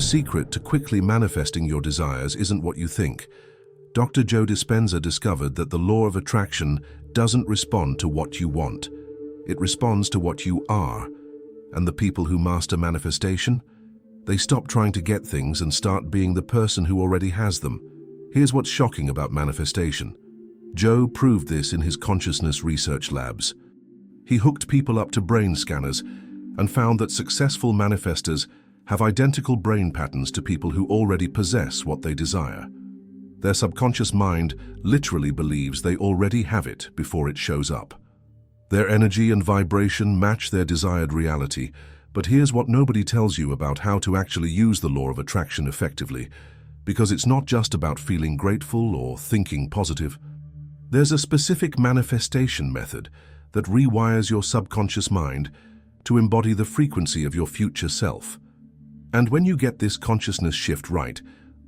The secret to quickly manifesting your desires isn't what you think. Dr. Joe Dispenza discovered that the law of attraction doesn't respond to what you want. It responds to what you are. And the people who master manifestation? They stop trying to get things and start being the person who already has them. Here's what's shocking about manifestation. Joe proved this in his consciousness research labs. He hooked people up to brain scanners and found that successful manifestors have identical brain patterns to people who already possess what they desire. Their subconscious mind literally believes they already have it before it shows up. Their energy and vibration match their desired reality, but here's what nobody tells you about how to actually use the law of attraction effectively, because it's not just about feeling grateful or thinking positive. There's a specific manifestation method that rewires your subconscious mind to embody the frequency of your future self. And when you get this consciousness shift right,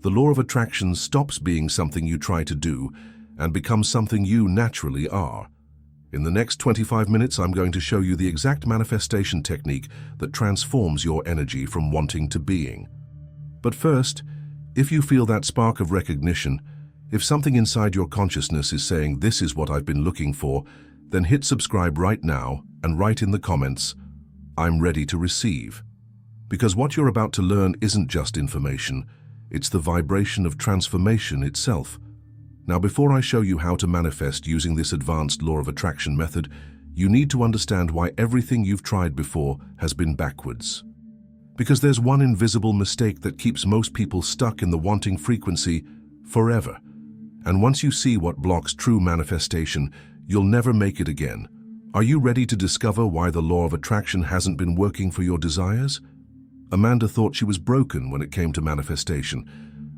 the law of attraction stops being something you try to do and becomes something you naturally are. In the next 25 minutes, I'm going to show you the exact manifestation technique that transforms your energy from wanting to being. But first, if you feel that spark of recognition, if something inside your consciousness is saying, "This is what I've been looking for," then hit subscribe right now and write in the comments, "I'm ready to receive." Because what you're about to learn isn't just information, it's the vibration of transformation itself. Now, before I show you how to manifest using this advanced law of attraction method, you need to understand why everything you've tried before has been backwards. Because there's one invisible mistake that keeps most people stuck in the wanting frequency forever. And once you see what blocks true manifestation, you'll never make it again. Are you ready to discover why the law of attraction hasn't been working for your desires? Amanda thought she was broken when it came to manifestation.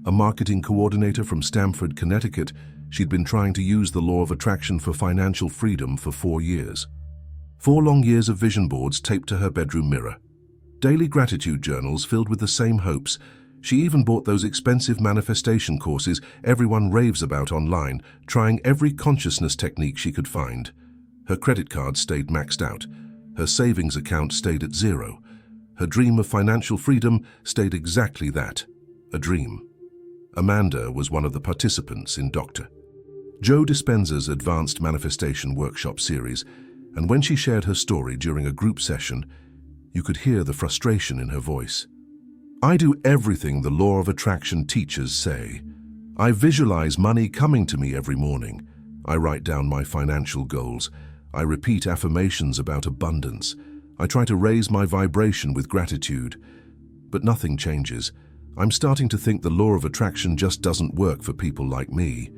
A marketing coordinator from Stamford, Connecticut, she'd been trying to use the law of attraction for financial freedom for 4 years. 4 long years of vision boards taped to her bedroom mirror. Daily gratitude journals filled with the same hopes. She even bought those expensive manifestation courses everyone raves about online, trying every consciousness technique she could find. Her credit card stayed maxed out. Her savings account stayed at 0. Her dream of financial freedom stayed exactly that, a dream. Amanda was one of the participants in Dr. Joe Dispenza's Advanced Manifestation Workshop series, and when she shared her story during a group session, you could hear the frustration in her voice. "I do everything the law of attraction teachers say. I visualize money coming to me every morning. I write down my financial goals. I repeat affirmations about abundance. I try to raise my vibration with gratitude. But nothing changes. I'm starting to think the law of attraction just doesn't work for people like me."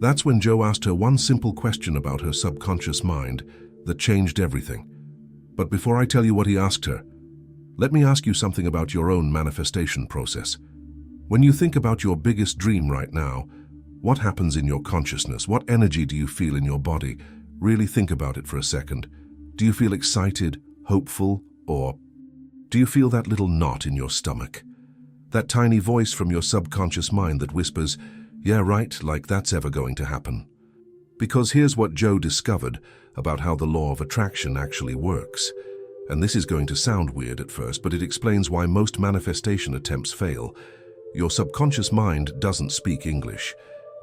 That's when Joe asked her one simple question about her subconscious mind that changed everything. But before I tell you what he asked her, let me ask you something about your own manifestation process. When you think about your biggest dream right now, what happens in your consciousness? What energy do you feel in your body? Really think about it for a second. Do you feel excited, hopeful, or do you feel that little knot in your stomach? That tiny voice from your subconscious mind that whispers, "Yeah, right, like that's ever going to happen." Because here's what Joe discovered about how the law of attraction actually works. And this is going to sound weird at first, but it explains why most manifestation attempts fail. Your subconscious mind doesn't speak English.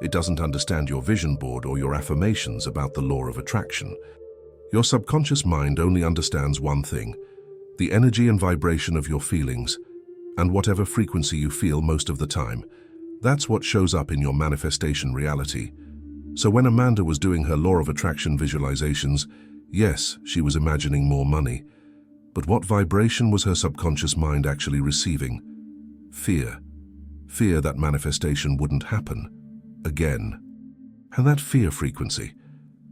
It doesn't understand your vision board or your affirmations about the law of attraction. Your subconscious mind only understands one thing: the energy and vibration of your feelings, and whatever frequency you feel most of the time. That's what shows up in your manifestation reality. So when Amanda was doing her law of attraction visualizations, yes, she was imagining more money. But what vibration was her subconscious mind actually receiving? Fear. Fear that manifestation wouldn't happen again. And that fear frequency,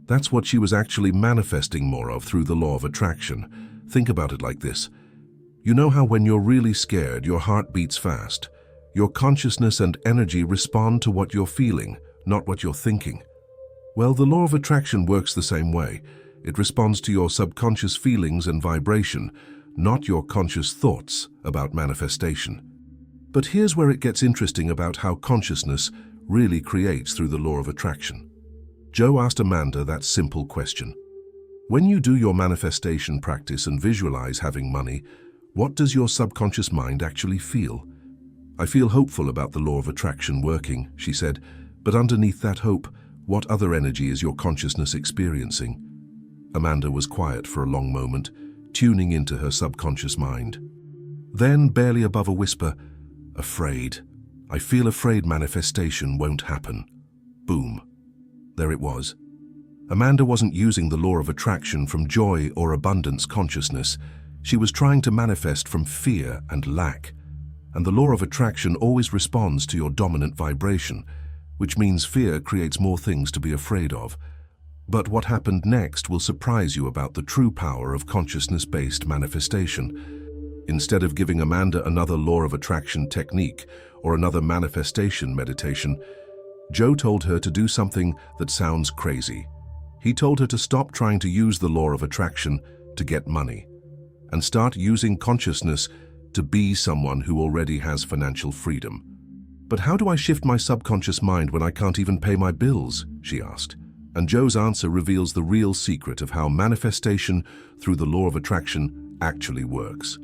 that's what she was actually manifesting more of through the law of attraction. Think about it like this. You know how when you're really scared, your heart beats fast? Your consciousness and energy respond to what you're feeling, not what you're thinking. Well, the law of attraction works the same way. It responds to your subconscious feelings and vibration, not your conscious thoughts about manifestation. But here's where it gets interesting about how consciousness really creates through the law of attraction. Joe asked Amanda that simple question. When you do your manifestation practice and visualize having money, what does your subconscious mind actually feel? "I feel hopeful about the law of attraction working," she said, "but underneath that hope, what other energy is your consciousness experiencing?" Amanda was quiet for a long moment, tuning into her subconscious mind. Then, barely above a whisper, "Afraid. I feel afraid manifestation won't happen." Boom. There it was. Amanda wasn't using the law of attraction from joy or abundance consciousness. She was trying to manifest from fear and lack. And the law of attraction always responds to your dominant vibration, which means fear creates more things to be afraid of. But what happened next will surprise you about the true power of consciousness-based manifestation. Instead of giving Amanda another law of attraction technique or another manifestation meditation, Joe told her to do something that sounds crazy. He told her to stop trying to use the law of attraction to get money and start using consciousness to be someone who already has financial freedom. "But how do I shift my subconscious mind when I can't even pay my bills?" she asked. And Joe's answer reveals the real secret of how manifestation through the law of attraction actually works.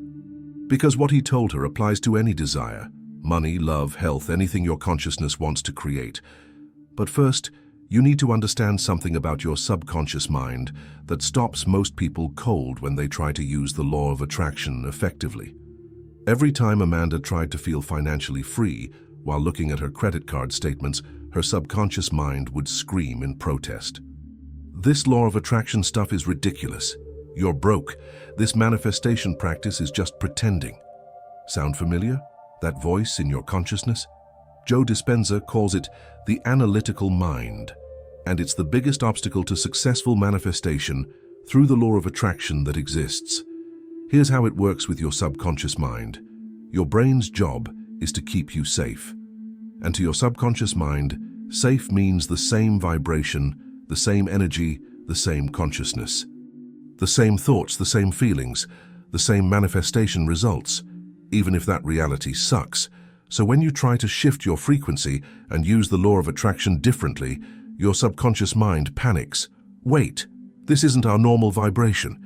Because what he told her applies to any desire: money, love, health, anything your consciousness wants to create. But first, you need to understand something about your subconscious mind that stops most people cold when they try to use the law of attraction effectively. Every time Amanda tried to feel financially free while looking at her credit card statements, her subconscious mind would scream in protest. "This law of attraction stuff is ridiculous. You're broke. This manifestation practice is just pretending." Sound familiar? That voice in your consciousness? Joe Dispenza calls it the analytical mind, and it's the biggest obstacle to successful manifestation through the law of attraction that exists. Here's how it works with your subconscious mind. Your brain's job is to keep you safe. And to your subconscious mind, safe means the same vibration, the same energy, the same consciousness. The same thoughts, the same feelings, the same manifestation results, even if that reality sucks. So when you try to shift your frequency and use the law of attraction differently, your subconscious mind panics. "Wait, this isn't our normal vibration.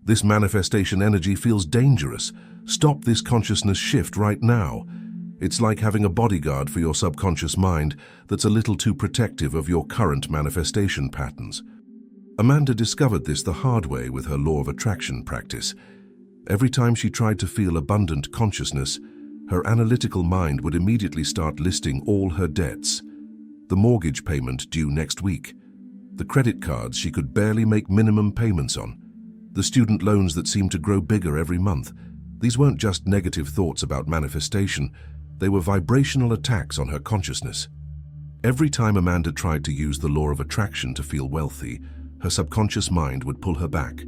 This manifestation energy feels dangerous. Stop this consciousness shift right now." It's like having a bodyguard for your subconscious mind that's a little too protective of your current manifestation patterns. Amanda discovered this the hard way with her law of attraction practice. Every time she tried to feel abundant consciousness, her analytical mind would immediately start listing all her debts. The mortgage payment due next week, the credit cards she could barely make minimum payments on, the student loans that seemed to grow bigger every month. These weren't just negative thoughts about manifestation. They were vibrational attacks on her consciousness. Every time Amanda tried to use the law of attraction to feel wealthy, her subconscious mind would pull her back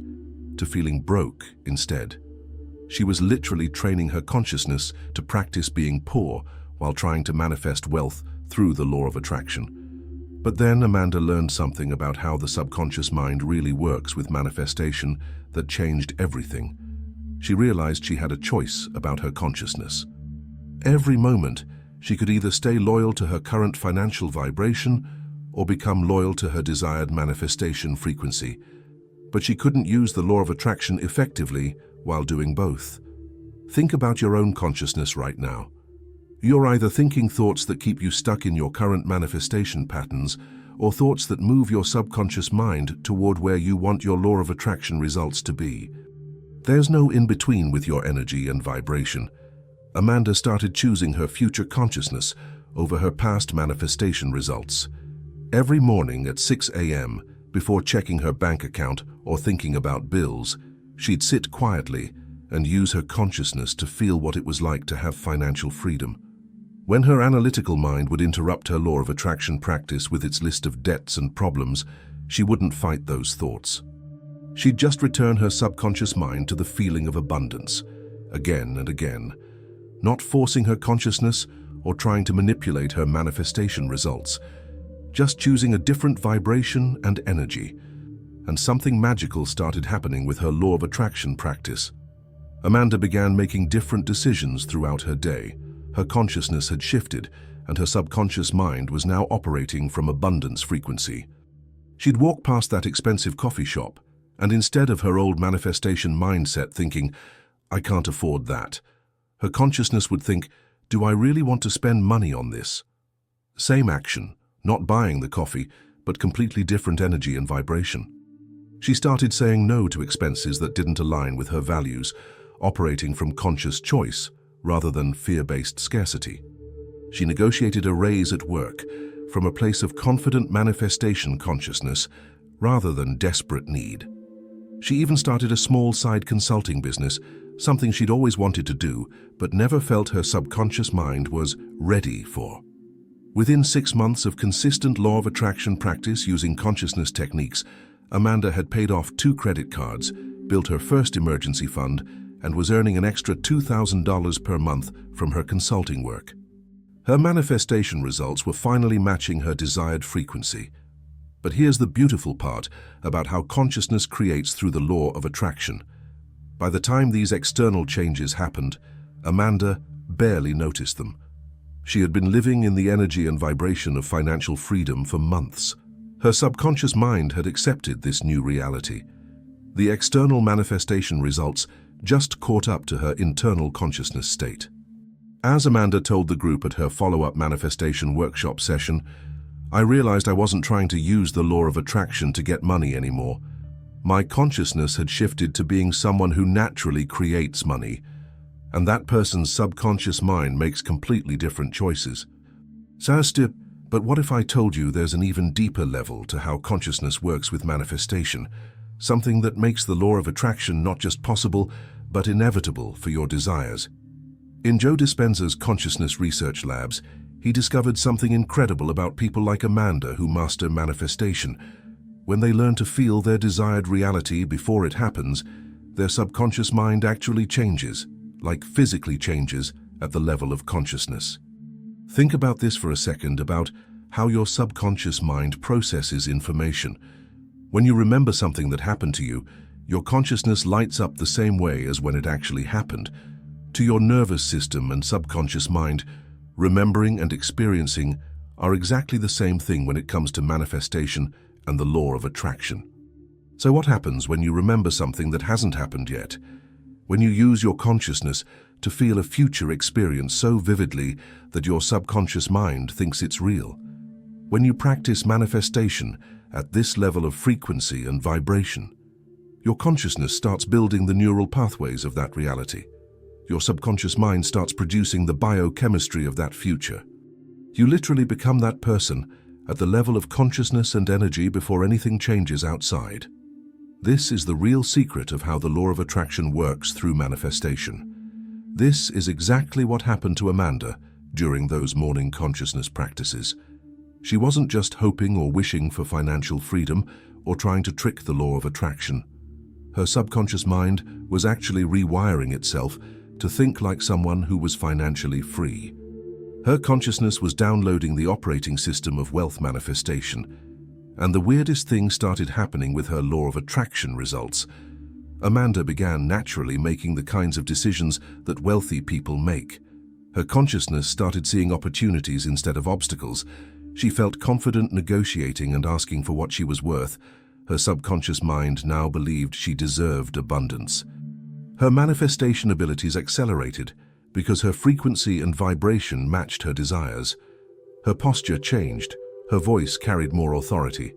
to feeling broke instead. She was literally training her consciousness to practice being poor while trying to manifest wealth through the law of attraction. But then Amanda learned something about how the subconscious mind really works with manifestation that changed everything. She realized she had a choice about her consciousness. Every moment, she could either stay loyal to her current financial vibration or become loyal to her desired manifestation frequency. But she couldn't use the law of attraction effectively while doing both. Think about your own consciousness right now. You're either thinking thoughts that keep you stuck in your current manifestation patterns or thoughts that move your subconscious mind toward where you want your law of attraction results to be. There's no in-between with your energy and vibration. Amanda started choosing her future consciousness over her past manifestation results. Every morning at 6 a.m., before checking her bank account or thinking about bills, she'd sit quietly and use her consciousness to feel what it was like to have financial freedom. When her analytical mind would interrupt her law of attraction practice with its list of debts and problems, she wouldn't fight those thoughts. She'd just return her subconscious mind to the feeling of abundance, again and again, not forcing her consciousness or trying to manipulate her manifestation results, just choosing a different vibration and energy. And something magical started happening with her law of attraction practice. Amanda began making different decisions throughout her day. Her consciousness had shifted, and her subconscious mind was now operating from abundance frequency. She'd walk past that expensive coffee shop, and instead of her old manifestation mindset thinking, "I can't afford that," her consciousness would think, Do I really want to spend money on this? Same action, not buying the coffee, but completely different energy and vibration. She started saying no to expenses that didn't align with her values, operating from conscious choice rather than fear-based scarcity. She negotiated a raise at work from a place of confident manifestation consciousness rather than desperate need. She even started a small side consulting business, something she'd always wanted to do, but never felt her subconscious mind was ready for. Within 6 months of consistent law of attraction practice using consciousness techniques, Amanda had paid off 2 credit cards, built her first emergency fund, and was earning an extra $2,000 per month from her consulting work. Her manifestation results were finally matching her desired frequency. But here's the beautiful part about how consciousness creates through the law of attraction. By the time these external changes happened, Amanda barely noticed them. She had been living in the energy and vibration of financial freedom for months. Her subconscious mind had accepted this new reality. The external manifestation results just caught up to her internal consciousness state. As Amanda told the group at her follow-up manifestation workshop session, I realized I wasn't trying to use the law of attraction to get money anymore. My consciousness had shifted to being someone who naturally creates money, and that person's subconscious mind makes completely different choices. Sastip, but what if I told you there's an even deeper level to how consciousness works with manifestation, something that makes the law of attraction not just possible, but inevitable for your desires? In Joe Dispenza's consciousness research labs, he discovered something incredible about people like Amanda who master manifestation. When they learn to feel their desired reality before it happens, their subconscious mind actually changes, like physically changes, at the level of consciousness. Think about this for a second, about how your subconscious mind processes information. When you remember something that happened to you, your consciousness lights up the same way as when it actually happened. To your nervous system and subconscious mind, remembering and experiencing are exactly the same thing when it comes to manifestation and the law of attraction. So what happens when you remember something that hasn't happened yet? When you use your consciousness to feel a future experience so vividly that your subconscious mind thinks it's real? When you practice manifestation at this level of frequency and vibration, your consciousness starts building the neural pathways of that reality. Your subconscious mind starts producing the biochemistry of that future. You literally become that person at the level of consciousness and energy before anything changes outside. This is the real secret of how the law of attraction works through manifestation. This is exactly what happened to Amanda during those morning consciousness practices. She wasn't just hoping or wishing for financial freedom or trying to trick the law of attraction. Her subconscious mind was actually rewiring itself to think like someone who was financially free. Her consciousness was downloading the operating system of wealth manifestation, and the weirdest thing started happening with her law of attraction results. Amanda began naturally making the kinds of decisions that wealthy people make. Her consciousness started seeing opportunities instead of obstacles. She felt confident negotiating and asking for what she was worth. Her subconscious mind now believed she deserved abundance. Her manifestation abilities accelerated because her frequency and vibration matched her desires. Her posture changed. Her voice carried more authority.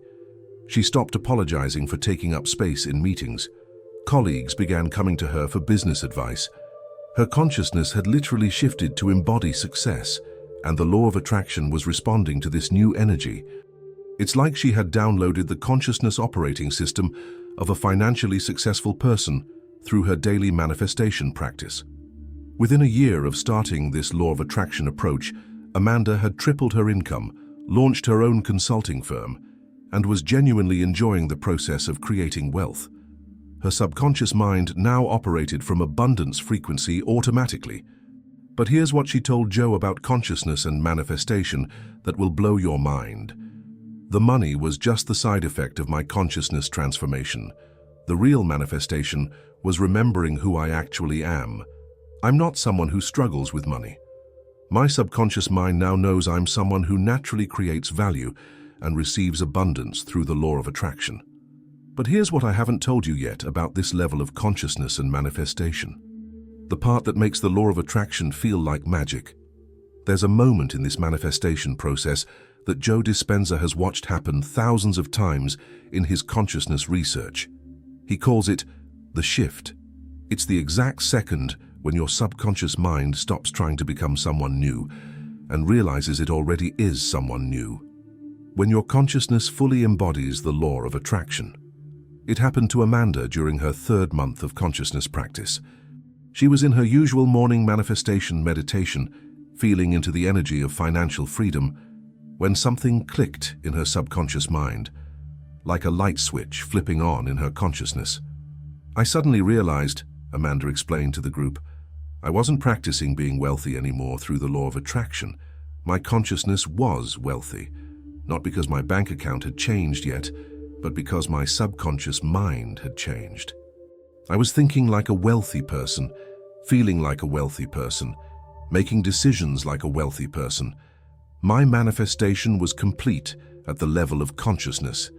She stopped apologizing for taking up space in meetings. Colleagues began coming to her for business advice. Her consciousness had literally shifted to embody success, and the law of attraction was responding to this new energy. It's like she had downloaded the consciousness operating system of a financially successful person through her daily manifestation practice. Within a year of starting this law of attraction approach, Amanda had tripled her income, launched her own consulting firm, and was genuinely enjoying the process of creating wealth. Her subconscious mind now operated from abundance frequency automatically. But here's what she told Joe about consciousness and manifestation that will blow your mind. The money was just the side effect of my consciousness transformation. The real manifestation was remembering who I actually am. I'm not someone who struggles with money. My subconscious mind now knows I'm someone who naturally creates value and receives abundance through the law of attraction. But here's what I haven't told you yet about this level of consciousness and manifestation. The part that makes the law of attraction feel like magic. There's a moment in this manifestation process that Joe Dispenza has watched happen thousands of times in his consciousness research. He calls it the shift. It's the exact second when your subconscious mind stops trying to become someone new and realizes it already is someone new. When your consciousness fully embodies the law of attraction. It happened to Amanda during her 3rd month of consciousness practice. She was in her usual morning manifestation meditation, feeling into the energy of financial freedom, when something clicked in her subconscious mind, like a light switch flipping on in her consciousness. "I suddenly realized," Amanda explained to the group, "I wasn't practicing being wealthy anymore through the law of attraction. My consciousness was wealthy, not because my bank account had changed yet, but because my subconscious mind had changed. I was thinking like a wealthy person, feeling like a wealthy person, making decisions like a wealthy person. My manifestation was complete at the level of consciousness."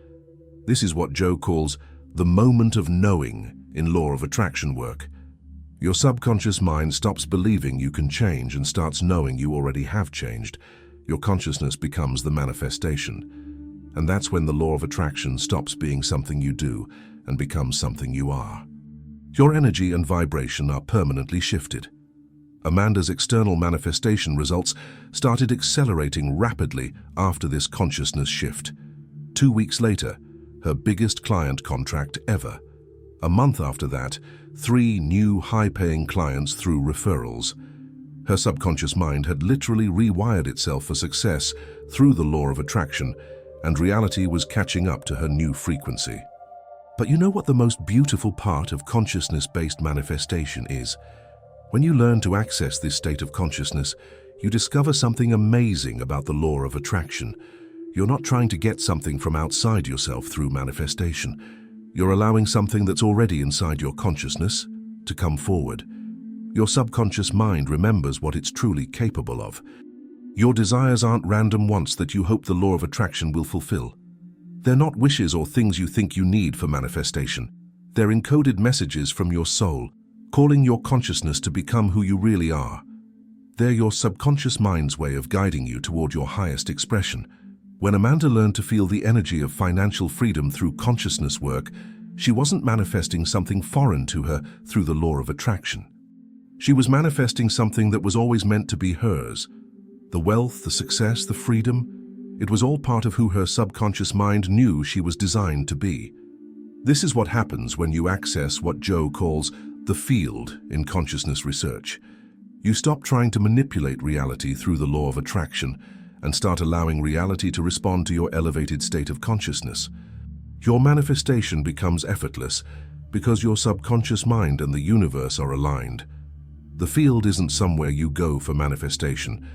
This is what Joe calls the moment of knowing in law of attraction work. Your subconscious mind stops believing you can change and starts knowing you already have changed. Your consciousness becomes the manifestation. And that's when the law of attraction stops being something you do and becomes something you are. Your energy and vibration are permanently shifted. Amanda's external manifestation results started accelerating rapidly after this consciousness shift. 2 weeks later, her biggest client contract ever. A month after that, 3 new high-paying clients through referrals. Her subconscious mind had literally rewired itself for success through the law of attraction, and reality was catching up to her new frequency. But you know what the most beautiful part of consciousness-based manifestation is? When you learn to access this state of consciousness, you discover something amazing about the law of attraction. You're not trying to get something from outside yourself through manifestation. You're allowing something that's already inside your consciousness to come forward. Your subconscious mind remembers what it's truly capable of. Your desires aren't random wants that you hope the law of attraction will fulfill. They're not wishes or things you think you need for manifestation. They're encoded messages from your soul, calling your consciousness to become who you really are. They're your subconscious mind's way of guiding you toward your highest expression. When Amanda learned to feel the energy of financial freedom through consciousness work, she wasn't manifesting something foreign to her through the law of attraction. She was manifesting something that was always meant to be hers. The wealth, the success, the freedom, it was all part of who her subconscious mind knew she was designed to be. This is what happens when you access what Joe calls the field in consciousness research. You stop trying to manipulate reality through the law of attraction and start allowing reality to respond to your elevated state of consciousness. Your manifestation becomes effortless because your subconscious mind and the universe are aligned. The field isn't somewhere you go for manifestation.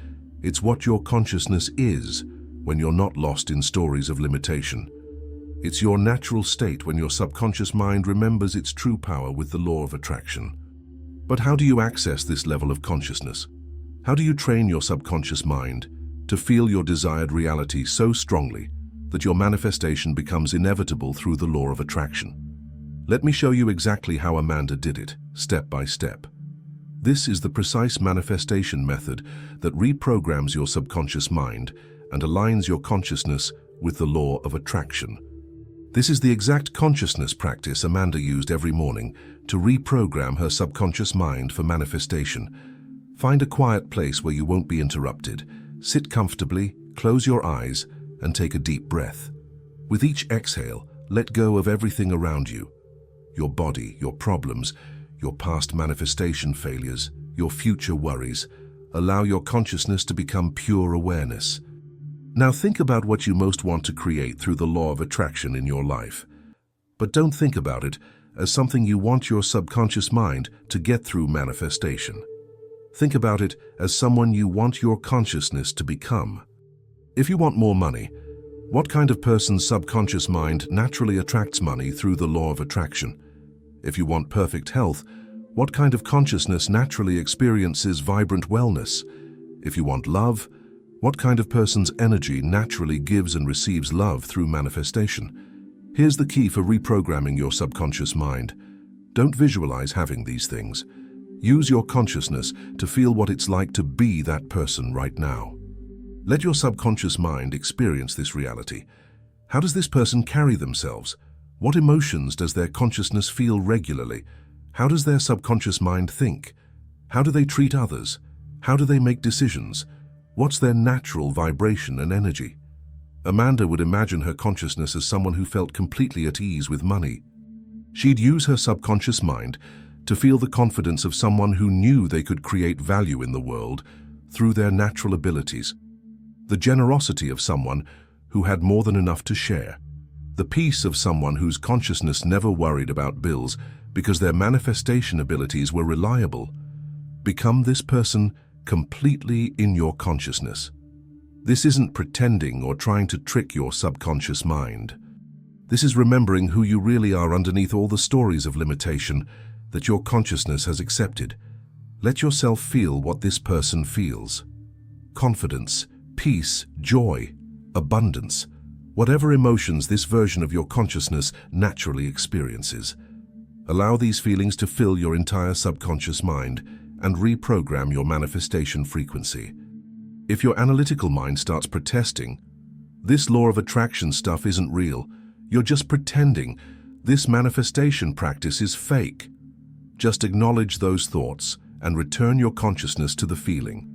It's what your consciousness is when you're not lost in stories of limitation. It's your natural state when your subconscious mind remembers its true power with the law of attraction. But how do you access this level of consciousness? How do you train your subconscious mind to feel your desired reality so strongly that your manifestation becomes inevitable through the law of attraction? Let me show you exactly how Amanda did it, step by step. This is the precise manifestation method that reprograms your subconscious mind and aligns your consciousness with the law of attraction. This is the exact consciousness practice Amanda used every morning to reprogram her subconscious mind for manifestation. Find a quiet place where you won't be interrupted. Sit comfortably, close your eyes, and take a deep breath. With each exhale, let go of everything around you. Your body, your problems, your past manifestation failures, your future worries. Allow your consciousness to become pure awareness. Now think about what you most want to create through the law of attraction in your life. But don't think about it as something you want your subconscious mind to get through manifestation. Think about it as someone you want your consciousness to become. If you want more money, what kind of person's subconscious mind naturally attracts money through the law of attraction? If you want perfect health, what kind of consciousness naturally experiences vibrant wellness? If you want love, what kind of person's energy naturally gives and receives love through manifestation? Here's the key for reprogramming your subconscious mind. Don't visualize having these things. Use your consciousness to feel what it's like to be that person right now. Let your subconscious mind experience this reality. How does this person carry themselves? What emotions does their consciousness feel regularly? How does their subconscious mind think? How do they treat others? How do they make decisions? What's their natural vibration and energy? Amanda would imagine her consciousness as someone who felt completely at ease with money. She'd use her subconscious mind to feel the confidence of someone who knew they could create value in the world through their natural abilities. The generosity of someone who had more than enough to share. The peace of someone whose consciousness never worried about bills because their manifestation abilities were reliable. Become this person completely in your consciousness. This isn't pretending or trying to trick your subconscious mind. This is remembering who you really are underneath all the stories of limitation that your consciousness has accepted. Let yourself feel what this person feels. Confidence, peace, joy, abundance, whatever emotions this version of your consciousness naturally experiences. Allow these feelings to fill your entire subconscious mind and reprogram your manifestation frequency. If your analytical mind starts protesting, this law of attraction stuff isn't real, you're just pretending, this manifestation practice is fake. Just acknowledge those thoughts and return your consciousness to the feeling.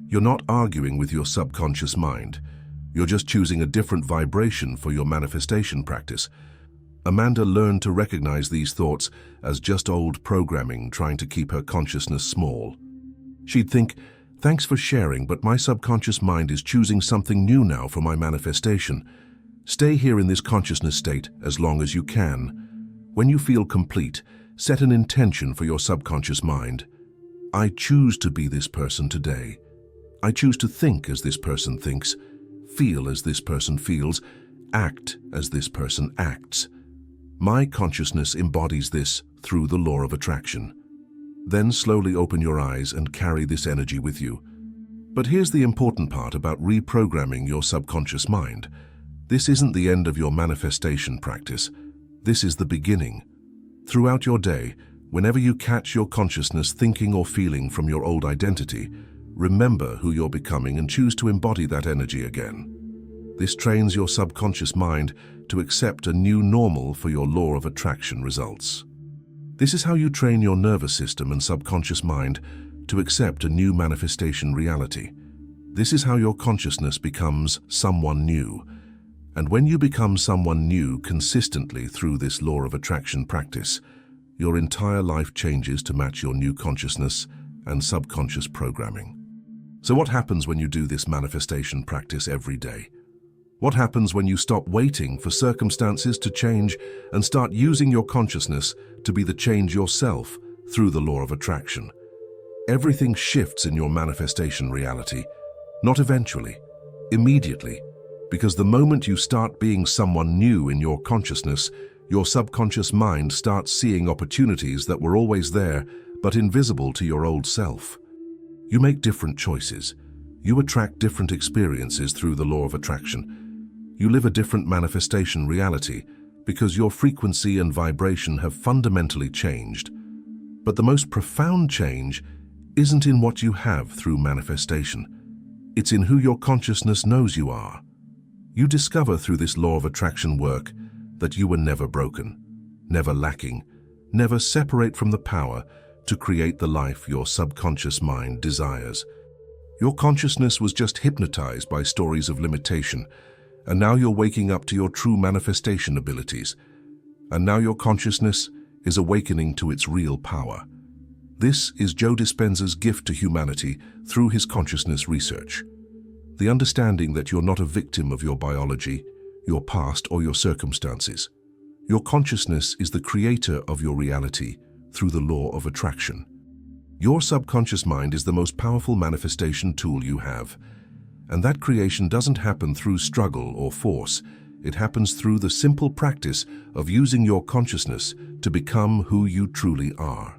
You're not arguing with your subconscious mind. You're just choosing a different vibration for your manifestation practice. Amanda learned to recognize these thoughts as just old programming trying to keep her consciousness small. She'd think, thanks for sharing, but my subconscious mind is choosing something new now for my manifestation. Stay here in this consciousness state as long as you can. When you feel complete, set an intention for your subconscious mind. I choose to be this person today. I choose to think as this person thinks, feel as this person feels, act as this person acts. My consciousness embodies this through the law of attraction. Then slowly open your eyes and carry this energy with you. But here's the important part about reprogramming your subconscious mind. This isn't the end of your manifestation practice. This is the beginning. Throughout your day, whenever you catch your consciousness thinking or feeling from your old identity, remember who you're becoming and choose to embody that energy again. This trains your subconscious mind to accept a new normal for your law of attraction results. This is how you train your nervous system and subconscious mind to accept a new manifestation reality. This is how your consciousness becomes someone new. And when you become someone new consistently through this law of attraction practice, your entire life changes to match your new consciousness and subconscious programming. So what happens when you do this manifestation practice every day? What happens when you stop waiting for circumstances to change and start using your consciousness to be the change yourself through the law of attraction? Everything shifts in your manifestation reality, not eventually, immediately, because the moment you start being someone new in your consciousness, your subconscious mind starts seeing opportunities that were always there but invisible to your old self. You make different choices. You attract different experiences through the law of attraction. You live a different manifestation reality because your frequency and vibration have fundamentally changed. But the most profound change isn't in what you have through manifestation. It's in who your consciousness knows you are. You discover through this law of attraction work that you were never broken, never lacking, never separate from the power to create the life your subconscious mind desires. Your consciousness was just hypnotized by stories of limitation, and now you're waking up to your true manifestation abilities. And now your consciousness is awakening to its real power. This is Joe Dispenza's gift to humanity through his consciousness research. The understanding that you're not a victim of your biology, your past, or your circumstances. Your consciousness is the creator of your reality through the law of attraction. Your subconscious mind is the most powerful manifestation tool you have. And that creation doesn't happen through struggle or force. It happens through the simple practice of using your consciousness to become who you truly are.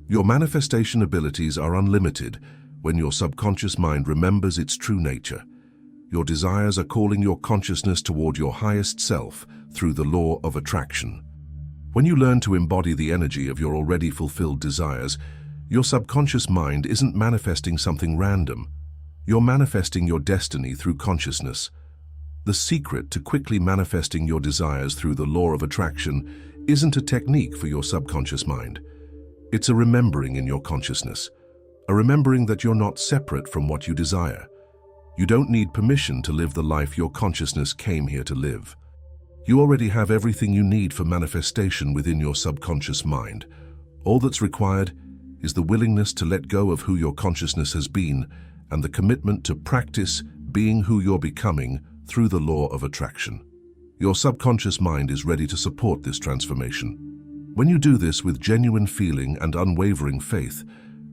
Your manifestation abilities are unlimited when your subconscious mind remembers its true nature. Your desires are calling your consciousness toward your highest self through the law of attraction. When you learn to embody the energy of your already fulfilled desires, Your subconscious mind isn't manifesting something random. You're manifesting your destiny through consciousness. The secret to quickly manifesting your desires through the law of attraction isn't a technique for your subconscious mind. It's a remembering in your consciousness, a remembering that you're not separate from what you desire. You don't need permission to live the life your consciousness came here to live. You already have everything you need for manifestation within your subconscious mind. All that's required is the willingness to let go of who your consciousness has been and the commitment to practice being who you're becoming through the law of attraction. Your subconscious mind is ready to support this transformation. When you do this with genuine feeling and unwavering faith,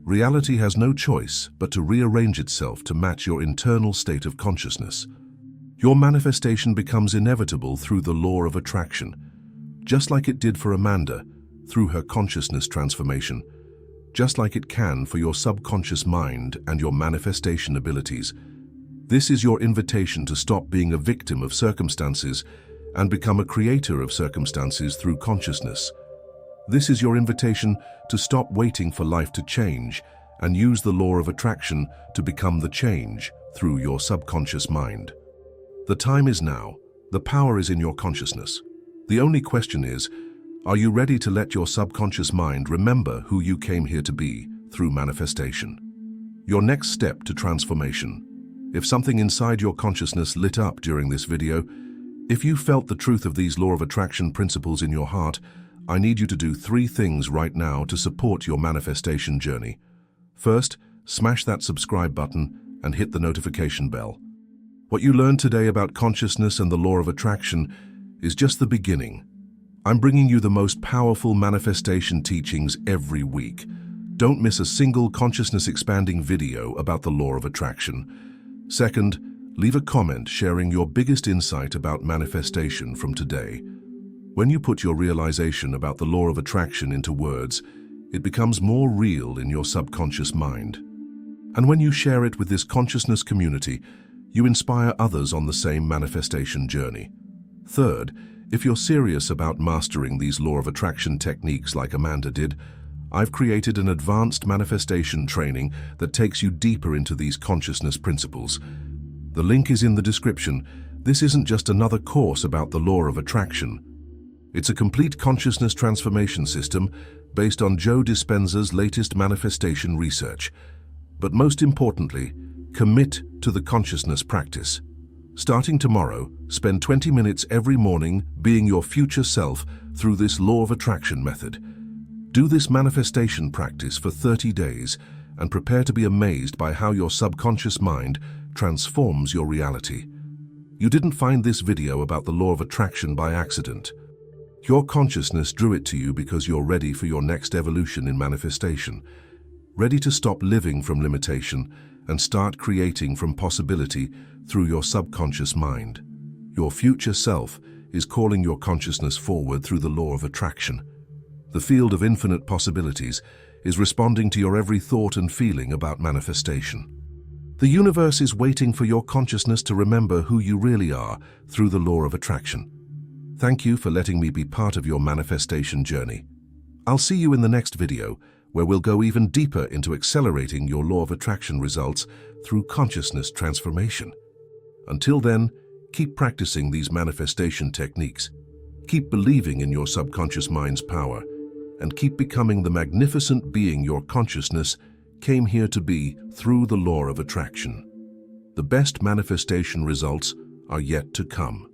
reality has no choice but to rearrange itself to match your internal state of consciousness. Your manifestation becomes inevitable through the law of attraction, just like it did for Amanda through her consciousness transformation, just like it can for your subconscious mind and your manifestation abilities. This is your invitation to stop being a victim of circumstances and become a creator of circumstances through consciousness. This is your invitation to stop waiting for life to change and use the law of attraction to become the change through your subconscious mind. The time is now. The power is in your consciousness. The only question is, are you ready to let your subconscious mind remember who you came here to be through manifestation? Your next step to transformation. If something inside your consciousness lit up during this video, if you felt the truth of these law of attraction principles in your heart, I need you to do 3 things right now to support your manifestation journey. First, smash that subscribe button and hit the notification bell. What you learned today about consciousness and the law of attraction is just the beginning. I'm bringing you the most powerful manifestation teachings every week. Don't miss a single consciousness-expanding video about the law of attraction. Second, leave a comment sharing your biggest insight about manifestation from today. When you put your realization about the law of attraction into words, it becomes more real in your subconscious mind. And when you share it with this consciousness community, you inspire others on the same manifestation journey. Third, if you're serious about mastering these law of attraction techniques like Amanda did, I've created an advanced manifestation training that takes you deeper into these consciousness principles. The link is in the description. This isn't just another course about the law of attraction. It's a complete consciousness transformation system based on Joe Dispenza's latest manifestation research. But most importantly, commit to the consciousness practice. Starting tomorrow, spend 20 minutes every morning being your future self through this law of attraction method. Do this manifestation practice for 30 days and prepare to be amazed by how your subconscious mind transforms your reality. You didn't find this video about the law of attraction by accident. Your consciousness drew it to you because you're ready for your next evolution in manifestation, ready to stop living from limitation and start creating from possibility through your subconscious mind. Your future self is calling your consciousness forward through the law of attraction. The field of infinite possibilities is responding to your every thought and feeling about manifestation. The universe is waiting for your consciousness to remember who you really are through the law of attraction. Thank you for letting me be part of your manifestation journey. I'll see you in the next video, where we'll go even deeper into accelerating your law of attraction results through consciousness transformation. Until then, keep practicing these manifestation techniques, keep believing in your subconscious mind's power, and keep becoming the magnificent being your consciousness came here to be through the law of attraction. The best manifestation results are yet to come.